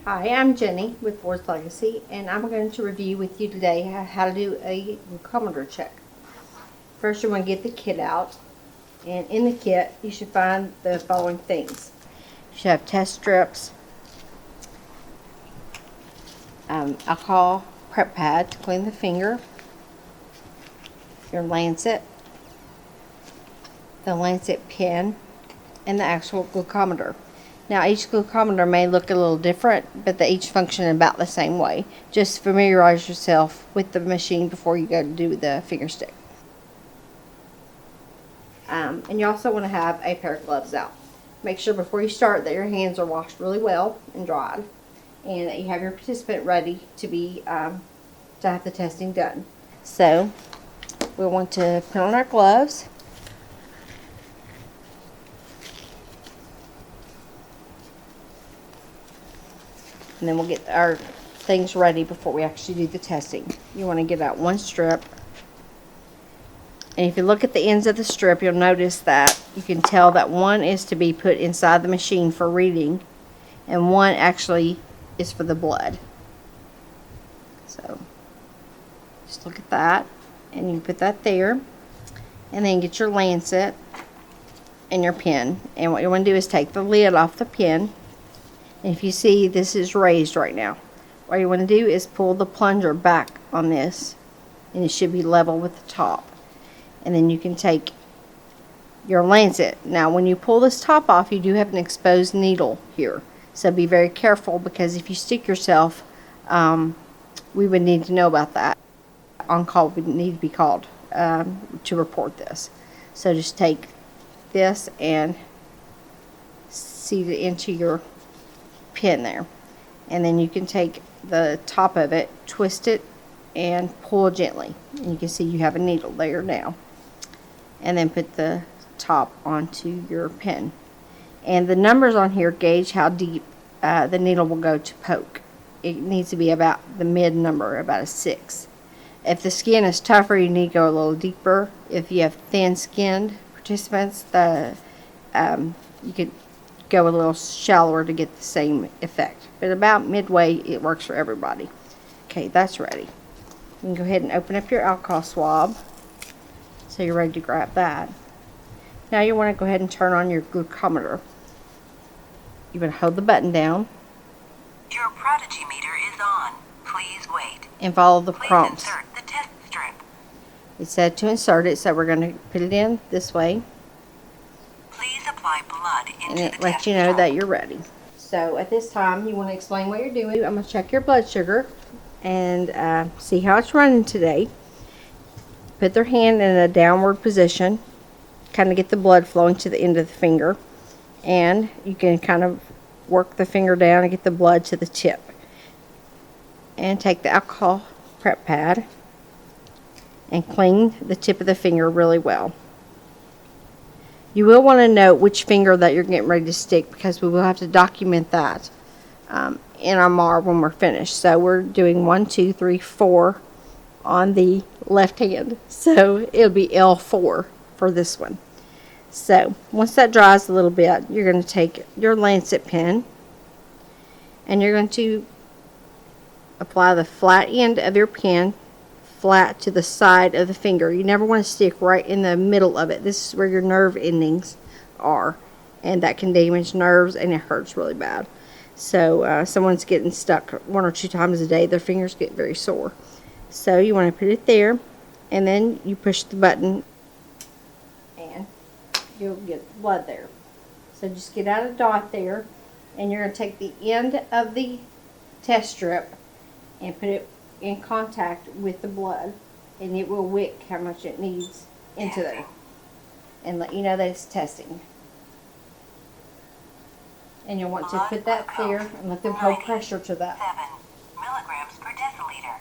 Hi, I'm Jenny with Ford's Legacy, and I'm going to review with you today how to do a glucometer check. First, you want to get the kit out, and in the kit, you should find the following things. You should have test strips, alcohol prep pad to clean the finger, your lancet, the lancet pin, and the actual glucometer. Now, each glucometer may look a little different, but they each function about the same way. Just familiarize yourself with the machine before you go to do the finger stick. And you also want to have a pair of gloves out. Make sure before you start that your hands are washed really well and dried, and that you have your participant ready to be to have the testing done. So, we want to put on our gloves. And then we'll get our things ready before we actually do the testing. You want to get out one strip. And if you look at the ends of the strip, you'll notice that you can tell that one is to be put inside the machine for reading, and one actually is for the blood. So, just look at that, and you put that there. And then get your lancet and your pen. And what you want to do is take the lid off the pen. And if you see, this is raised right now. What you want to do is pull the plunger back on this, and it should be level with the top. And then you can take your lancet. Now, when you pull this top off, you do have an exposed needle here. So be very careful, because if you stick yourself, we would need to know about that. On call would need to be called to report this. So just take this and seat it into your pin there, and then you can take the top of it, twist it, and pull gently, and you can see you have a needle there now. And then put the top onto your pin, and the numbers on here gauge how deep the needle will go to poke. It needs to be about the mid number, about a 6. If the skin is tougher, you need to go a little deeper. If you have thin-skinned participants, you could go a little shallower to get the same effect. But about midway, it works for everybody. Okay, that's ready. You can go ahead and open up your alcohol swab, so you're ready to grab that. Now you want to go ahead and turn on your glucometer. You're going to hold the button down. Your prodigy meter is on. Please wait. And follow the Please prompts. insert the test strip. It said to insert it, so we're going to put it in this way. Please apply blood into And the it lets test you know strip. that you're ready. So at this time, you want to explain what you're doing. I'm going to check your blood sugar and see how it's running today. Put their hand in a downward position, kind of get the blood flowing to the end of the finger, and you can kind of work the finger down and get the blood to the tip. And take the alcohol prep pad and clean the tip of the finger really well. You will want to note which finger that you're getting ready to stick, because we will have to document that in our MAR when we're finished. So we're doing 1, 2, 3, 4 on the left hand. So it'll be L4 for this one. So once that dries a little bit, you're going to take your lancet pen and you're going to apply the flat end of your pen flat to the side of the finger. You never want to stick right in the middle of it. This is where your nerve endings are, and that can damage nerves, and it hurts really bad. So someone's getting stuck 1 or 2 times a day, their fingers get very sore. So you want to put it there, and then you push the button and you'll get blood there. So just get out a dot there, and you're going to take the end of the test strip and put it in contact with the blood, and it will wick how much it needs into there and let you know that it's testing. And you'll want to put that there and let them hold pressure to that. 7 milligrams per deciliter.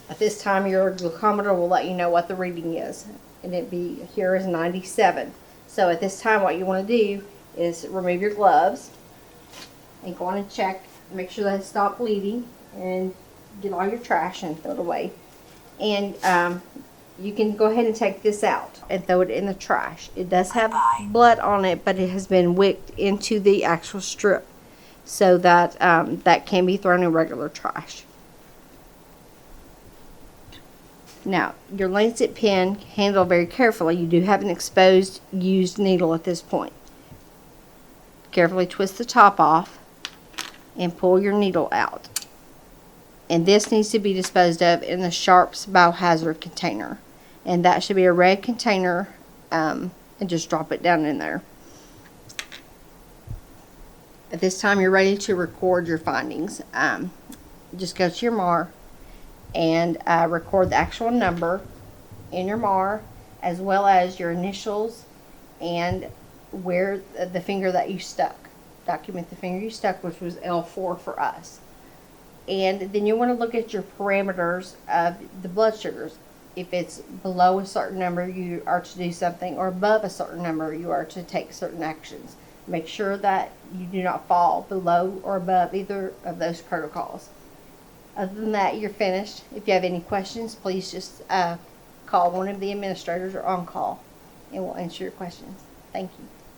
At this time, your glucometer will let you know what the reading is, and it be here is 97. So at this time, what you want to do is remove your gloves and go on and check, make sure that it stopped bleeding, and get all your trash and throw it away. And you can go ahead and take this out and throw it in the trash. It does have blood on it, but it has been wicked into the actual strip. so that that can be thrown in regular trash. Now, your lancet pen, handle very carefully. You do have an exposed used needle at this point. Carefully twist the top off and pull your needle out. And this needs to be disposed of in the Sharps biohazard container. And that should be a red container, and just drop it down in there. At this time, you're ready to record your findings. Just go to your MAR and record the actual number in your MAR, as well as your initials and where the finger that you stuck. Document the finger you stuck, which was L4 for us. And then you want to look at your parameters of the blood sugars. If it's below a certain number, you are to do something, or above a certain number, you are to take certain actions. Make sure that you do not fall below or above either of those protocols. Other than that, you're finished. If you have any questions, please just call one of the administrators or on call, and we'll answer your questions. Thank you.